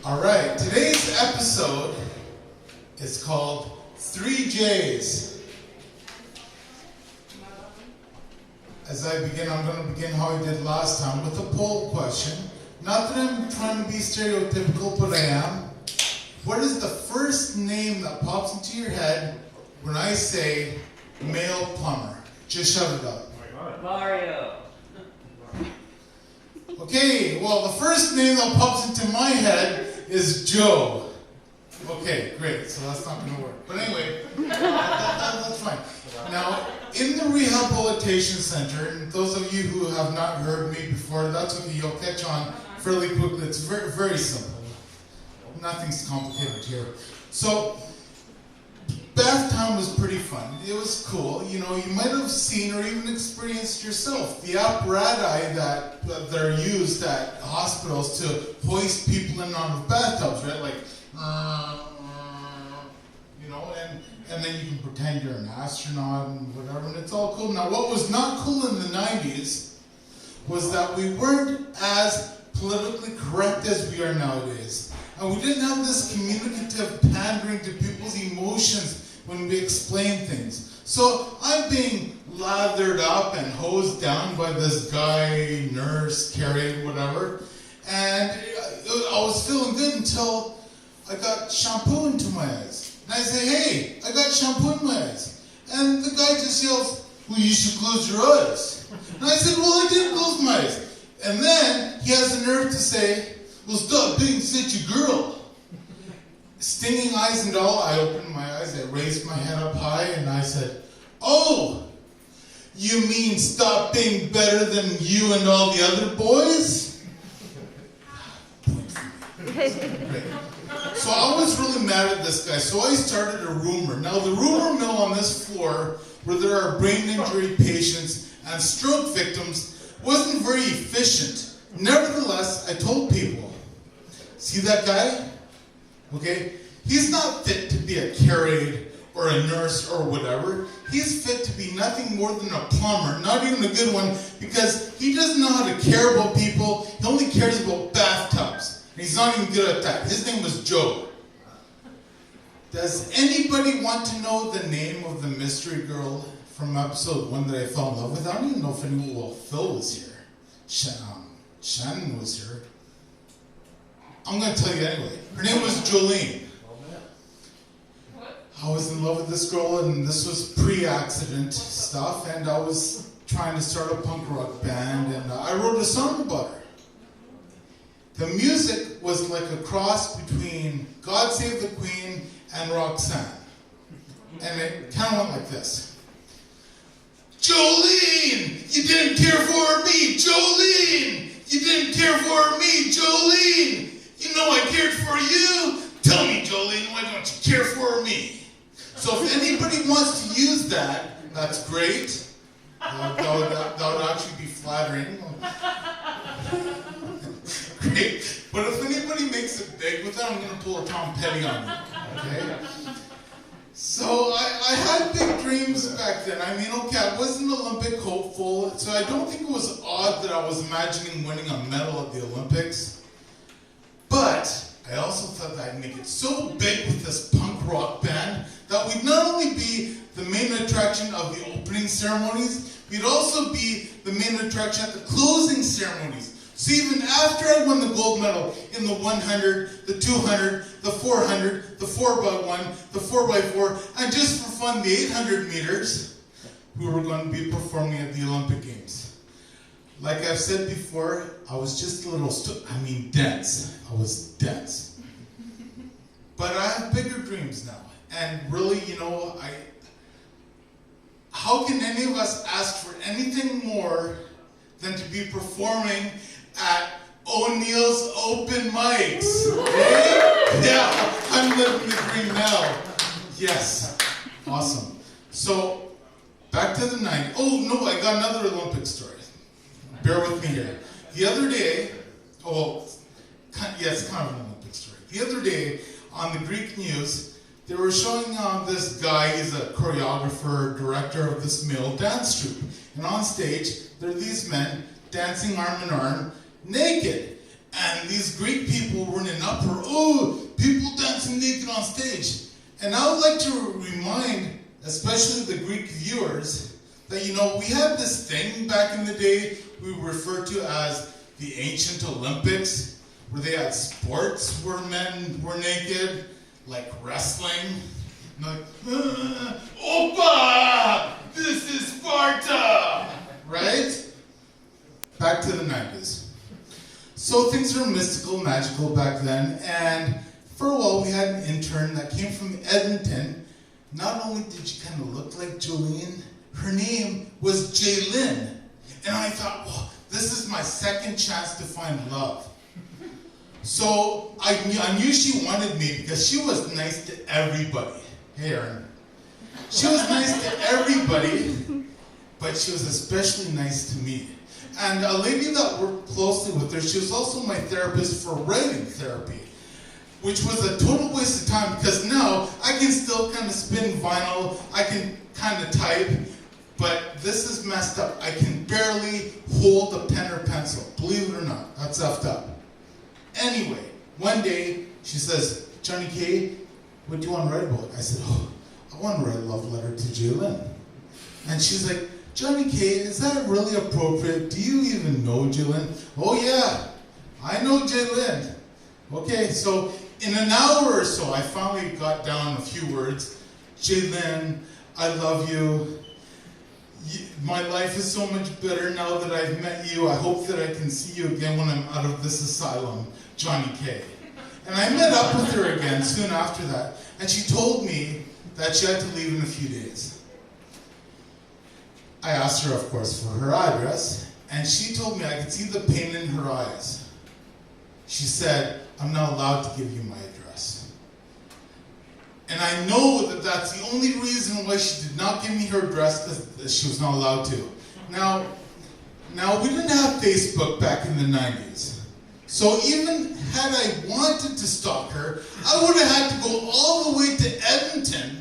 All right, today's episode is called 3 J's. As I begin, I'm going to begin how I did last time with a poll question. Not that I'm trying to be stereotypical, but I am. What is the first name that pops into your head when I say male plumber? Just shout it out. Mario. Okay, well, the first name that pops into my head is Joe. Okay, great. So that's not going to work. But anyway, that's fine. Now, in the rehabilitation center, and those of you who have not heard me before, that's okay. You'll catch on fairly quickly. It's very, very simple. Nothing's complicated here. So, Bath Town was pretty fun. It was cool. You know, you might have seen or even experienced yourself the apparatus that are used at hospitals to hoist people in and out of bathtubs, right? Like, you know, and then you can pretend you're an astronaut and whatever, and it's all cool. Now, what was not cool in the 90s was that we weren't as politically correct as we are nowadays. And we didn't have this communicative pandering to people's emotions when we explain things. So I'm being lathered up and hosed down by this guy, nurse, Carrie, whatever. And I was feeling good until I got shampoo into my eyes. And I say, hey, I got shampoo in my eyes. And the guy just yells, well, you should close your eyes. And I said, well, I didn't close my eyes. And then he has the nerve to say, well, stop being such a girl. Stinging eyes and all, I opened my eyes, I raised my head up high, and I said, oh, you mean stop being better than you and all the other boys? So I was really mad at this guy, so I started a rumor. Now, the rumor mill on this floor, where there are brain injury patients and stroke victims, wasn't very efficient. Nevertheless, I told people, see that guy? Okay? He's not fit to be a carried or a nurse or whatever. He's fit to be nothing more than a plumber, not even a good one, because he doesn't know how to care about people. He only cares about bathtubs. And he's not even good at that. His name was Joe. Does anybody want to know the name of the mystery girl from episode 1 that I fell in love with? I don't even know if anyone, well, Phil was here. Shannon was here. I'm going to tell you anyway. Her name was Jolene. I was in love with this girl, and this was pre-accident stuff, and I was trying to start a punk rock band, and I wrote a song about her. The music was like a cross between God Save the Queen and Roxanne. And it kind of went like this. Jolene, you didn't care for me, Jolene! You didn't care for me, Jolene! You know I cared for you. Tell me, Jolene, why don't you care for me? So if anybody wants to use that, that's great. That would actually be flattering. Great. But if anybody makes it big with that, I'm going to pull a Tom Petty on you. Okay? So I had big dreams back then. I mean, okay, I wasn't Olympic hopeful, so I don't think it was odd that I was imagining winning a medal at the Olympics. But I also thought that I'd make it so big with this punk rock band that we'd not only be the main attraction of the opening ceremonies, we'd also be the main attraction at the closing ceremonies. So even after I won the gold medal in the 100, the 200, the 400, the 4x1, the 4x4, and just for fun, the 800 meters, we were going to be performing at the Olympic Games. Like I've said before, I was just a little, dense. I was dense. But I have bigger dreams now. And really, you know, how can any of us ask for anything more than to be performing at O'Neill's open mics? Hey? Yeah, I'm living the dream now. Yes, awesome. So, back to the 90s. Oh, no, I got another Olympic story. Bear with me here. The other day, it's kind of an Olympic story. The other day, on the Greek news, they were showing this guy, he's a choreographer, director of this male dance troupe. And on stage, there are these men dancing arm in arm, naked. And these Greek people were in an uproar. Oh, people dancing naked on stage. And I would like to remind, especially the Greek viewers, that, you know, we had this thing back in the day we referred to as the ancient Olympics, where they had sports where men were naked, like wrestling. And like, Opa! This is Sparta! Right? Back to the 90s. So things were mystical, magical back then, and for a while we had an intern that came from Edmonton. Not only did she kind of look like Jolene, her name was Jaylin. And I thought, well, this is my second chance to find love. So I knew she wanted me because she was nice to everybody. Hey, Erin. She was nice to everybody, but she was especially nice to me. And a lady that worked closely with her, she was also my therapist for writing therapy, which was a total waste of time because now I can still kind of spin vinyl, I can kind of type, but this is messed up. I can barely hold a pen or pencil, believe it or not. That's effed up. Anyway, one day she says, Johnny K, what do you want to write about? I said, oh, I want to write a love letter to Jaylin. And she's like, Johnny K, is that really appropriate? Do you even know Jaylin? Oh yeah, I know Jaylin. Okay, so in an hour or so, I finally got down a few words. Jaylin, I love you. My life is so much better now that I've met you. I hope that I can see you again when I'm out of this asylum, Johnny K. And I met up with her again soon after that, and she told me that she had to leave in a few days. I asked her, of course, for her address, and she told me I could see the pain in her eyes. She said, I'm not allowed to give you my address. And I know that that's the only reason why she did not give me her address, because she was not allowed to. Now, we didn't have Facebook back in the 90s. So even had I wanted to stalk her, I would have had to go all the way to Edmonton.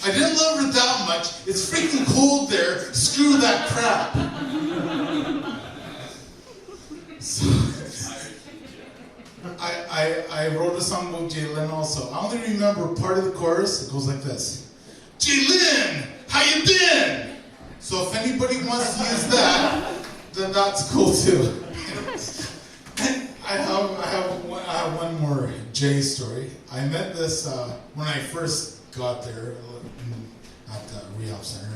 I didn't love her that much. It's freaking cold there. Screw that crap. So, I wrote a song about Jaylin also. I only remember part of the chorus. It goes like this. Jaylin, how you been? So if anybody wants to use that, then that's cool too. I have one more Jay story. I met this when I first got there at the rehab center.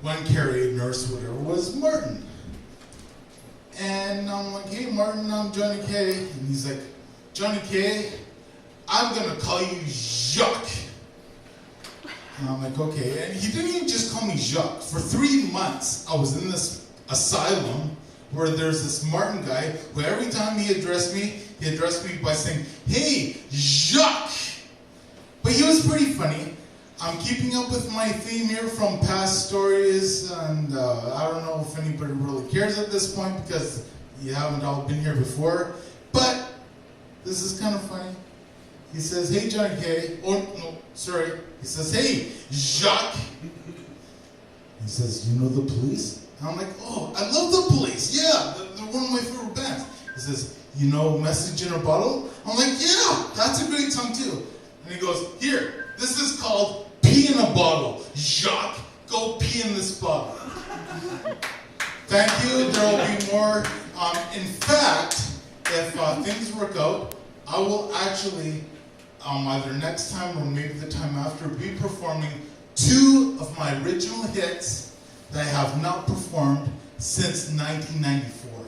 One Carrie, nurse, whatever, was Martin. And I'm like, hey Martin, I'm Johnny K. And he's like, Johnny K, I'm gonna call you Jacques. And I'm like, okay. And he didn't even just call me Jacques. For 3 months, I was in this asylum where there's this Martin guy who every time he addressed me by saying, hey, Jacques. But he was pretty funny. I'm keeping up with my theme here from past stories, and I don't know if anybody really cares at this point because you haven't all been here before, but this is kind of funny. He says, hey, Johnny K. Oh, no, sorry. He says, hey, Jacques. He says, you know the Police? And I'm like, oh, I love the Police. Yeah, they're one of my favorite bands. He says, you know Message in a Bottle? I'm like, yeah, that's a great song too. And he goes, here, this is called Pee in a Bottle. Jacques, go pee in this bottle. Thank you, there will be more. In fact, if things work out, I will actually, either next time or maybe the time after, be performing 2 of my original hits that I have not performed since 1994.